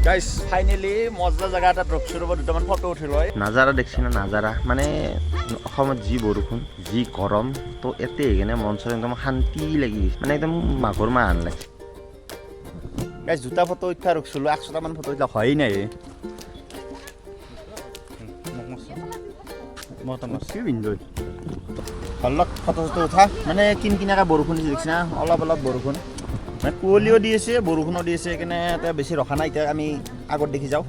guys finally মজা জায়গা এটা ৰখছো ৰ'ব দুটামান ফটো উঠি লয় নাজাৰা দেখছি না নাজাৰা মানে অসমত যি বৰষুণ যি গৰম তো এতে কেনে মন চন একদম শান্তি লাগি গৈছে মানে একদম মাঘৰ মাহ আন লাগছে গাইস দুটা ফটো উঠা ৰখছিলো 100টা মান ফটো উঠা হয়ই নাই কি বিন্দুই হলক ফটো উঠা মানে কিনকিনাকা বৰষুণ দিছে দেখছি না অলপ অলপ বৰষুণ মানে কুঁৱলীও দি আছে বৰষুণো দি আছে সেইকাৰণে এতিয়া বেছি ৰখা নাই এতিয়া আমি আগত দেখি যাওঁ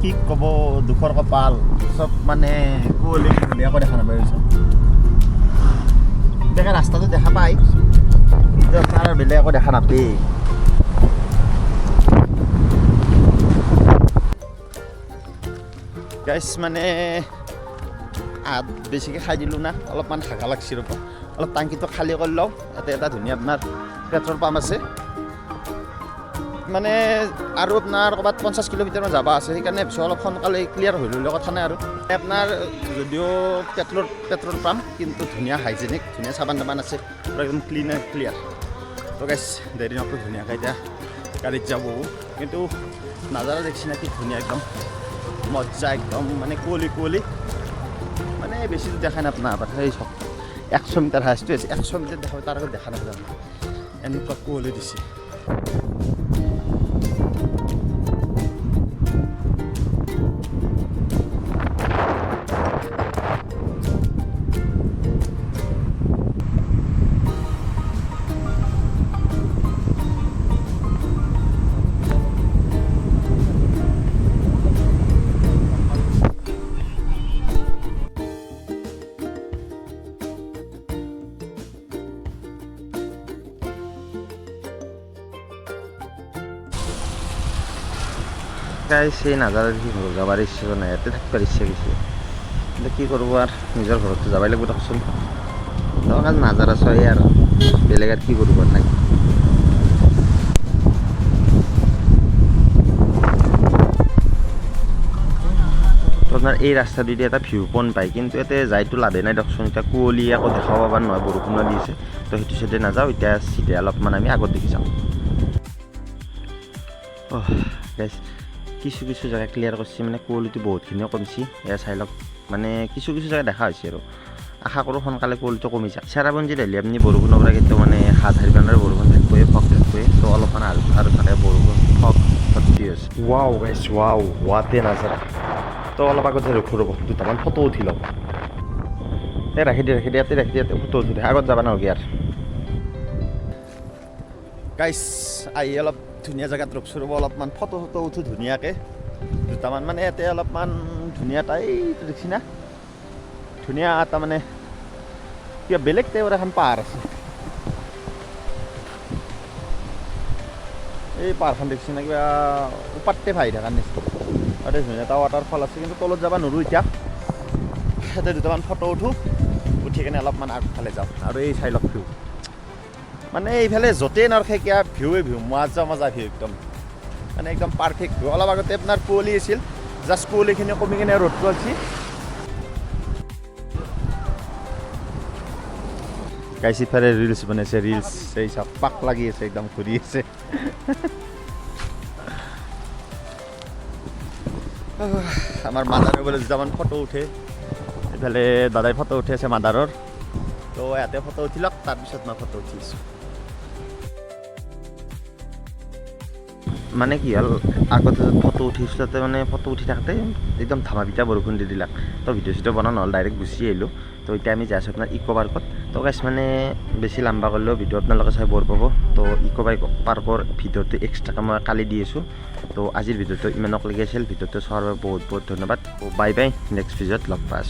কি ক'ব দুখৰ কপাল চব মানে কুঁৱলী ধুনীয়াকৈ দেখা নাপায় এতিয়া ৰাস্তাটো দেখা পায় কিন্তু আপোনাৰ বেলেগ একো দেখা নাপায় গাইছ মানে বেছিকৈ খাই দিলোঁ না অলপমান হাগা লাগছি ৰ'ব অলপ টাংকিটো খালী কৰি লওঁ ইয়াতে এটা ধুনীয়া আপোনাৰ পেট্ৰল পাম্প আছে মানে আৰু আপোনাৰ ক'ৰবাত 50 কিলোমিটাৰমান যাব আছে সেইকাৰণে ভাবিছোঁ অলপ সোনকালে ক্লিয়াৰ হৈ ল'লে কথা নাই আৰু আপোনাৰ যদিও পেট্ৰল পাম্প কিন্তু ধুনীয়া হাইজেনিক ধুনীয়া চাবান তাবান আছে একদম ক্লিন এণ্ড ক্লিয়াৰ তো গাইছ দেৰি নকৰোঁ ধুনীয়াকৈ এতিয়া গাড়ীত যাব কিন্তু নাজাৰা দেখছি না কি ধুনীয়া একদম মজা একদম মানে কুঁৱলী মানে বেছি দেখা নাপায় সেই চব 100 মিটাৰ হাইষ্টটো আছে 100 মিটাৰ দেখা তাৰ আগত দেখা নাপায় এনেকুৱা কুঁৱলী দিছে গাইছ এই নাজাৰা দেখি ঘৰত যাবাৰ ইচ্ছা নাই ইয়াতে থাকিবাৰ ইচ্ছা গৈছে কিন্তু কি কৰিব আৰু নিজৰ ঘৰততো যাবাই লাগিব দেচোন তক আজ নাজাৰা চয় আৰু বেলেগ আৰু কি কৰিব নাই আপোনাৰ এই ৰাস্তাটোদি এটা ভিউ পইণ্ট পায় কিন্তু ইয়াতে যাইতো লাভে নাই দেচোন এতিয়া কুঁৱলী আকৌ দেখা পাবা নহয় বৰষুণো দিছে তো সেইটো চাইডে নাযাওঁ এতিয়া চিধা অলপমান আমি আগত দেখি যাওঁ গাইছ কিছু জেগা ক্লিয়াৰ কৰিছে মানে কুঁৱলীটো বহুতখিনিও কমিছে এয়া চাই লওক মানে কিছু জেগা দেখা হৈছে আৰু আশা কৰোঁ সোনকালে কুঁৱলীটো কমি যায় চেৰাপুঞ্জীত আহিলে আপুনি বৰষুণৰ পৰা কিন্তু মানে হাত হাৰিবানৰ বৰষুণ থাকিবই ফক থাকিবই তো অলপমান আৰু থাকে বৰষুণ ফক ভৰ্তি হৈছে ৱাও গাইছ ৱাও ৱাতে নাজাৰা তো অলপ আগতে ৰখো ৰ'ব দুটামান ফটো উঠি লওক এই ৰাখি দিয়ে ইয়াতে ফটো উঠি দিয়ে আগত যাব নালাগে আৰু গাইছ আহি অলপ ধুনীয়া জেগাত ৰখছোঁ ৰ'ব অলপমান ফটো উঠো ধুনীয়াকৈ দুটামান মানে ইয়াতে অলপমান ধুনীয়া এইটো দেখছি না ধুনীয়া এটা মানে কিবা বেলেগ টাইপৰ এখন পাহাৰ আছে এই পাহাৰখন দেখছি না কিবা ওপাৰতে ভাহি থকাৰ নিচিনা তাতে ধুনীয়া এটা ৱাটাৰফল আছে কিন্তু তলত যাব নোৱাৰোঁ এতিয়া ইয়াতে দুটামান ফটো উঠি কেনে অলপমান আগফালে যাওঁ আৰু এই চাই লওক ভিউ মানে এইফালে য'তেই নৰখে কিয় ভিউৱে মজা ভিউ একদম মানে একদম পাৰফেক্ট ভিউ অলপ আগতে আপোনাৰ কুঁৱলী আছিল জাষ্ট কুঁৱলীখিনি কমি কিনে ৰ'দটো আছিল গাইছ ইফালে ৰিলছ বনাইছে ৰিলছ এই চব পাক লাগি আছে একদম ঘূৰি আছে আমাৰ মাদাৰৰ বোলে দুটামান ফটো উঠে এইফালে দাদাই ফটো উঠি আছে মাদাৰৰ তো ইয়াতে ফটো উঠি লওক তাৰপিছত মই ফটো উঠিছোঁ মানে কি হ'ল আগতে ফটো উঠিছোঁ তাতে মানে ফটো উঠি থাকোঁতে একদম ধামাপিটা বৰষুণ দি দিলাক তো ভিডিঅ' চিডিঅ' বনোৱা নহ'ল ডাইৰেক্ট গুচি আহিলোঁ তো এতিয়া আমি যাই আছোঁ আপোনাৰ ইক' পাৰ্কত তো গাইছ মানে বেছি লম্বা কৰিলেও ভিডিঅ' আপোনালোকে চাই বৰ পাব তো ইক' পাৰ্কৰ ভিডিঅ'টো এক্সট্ৰাকৈ মই কালি দি আছোঁ তো আজিৰ ভিডিঅ'টো ইমানক লাগি আছিল ভিডিঅ'টো চোৱাৰ বাবে বহুত ধন্যবাদ বাই বাই নেক্সট ভিডিঅ'ত লগ পাই আছোঁ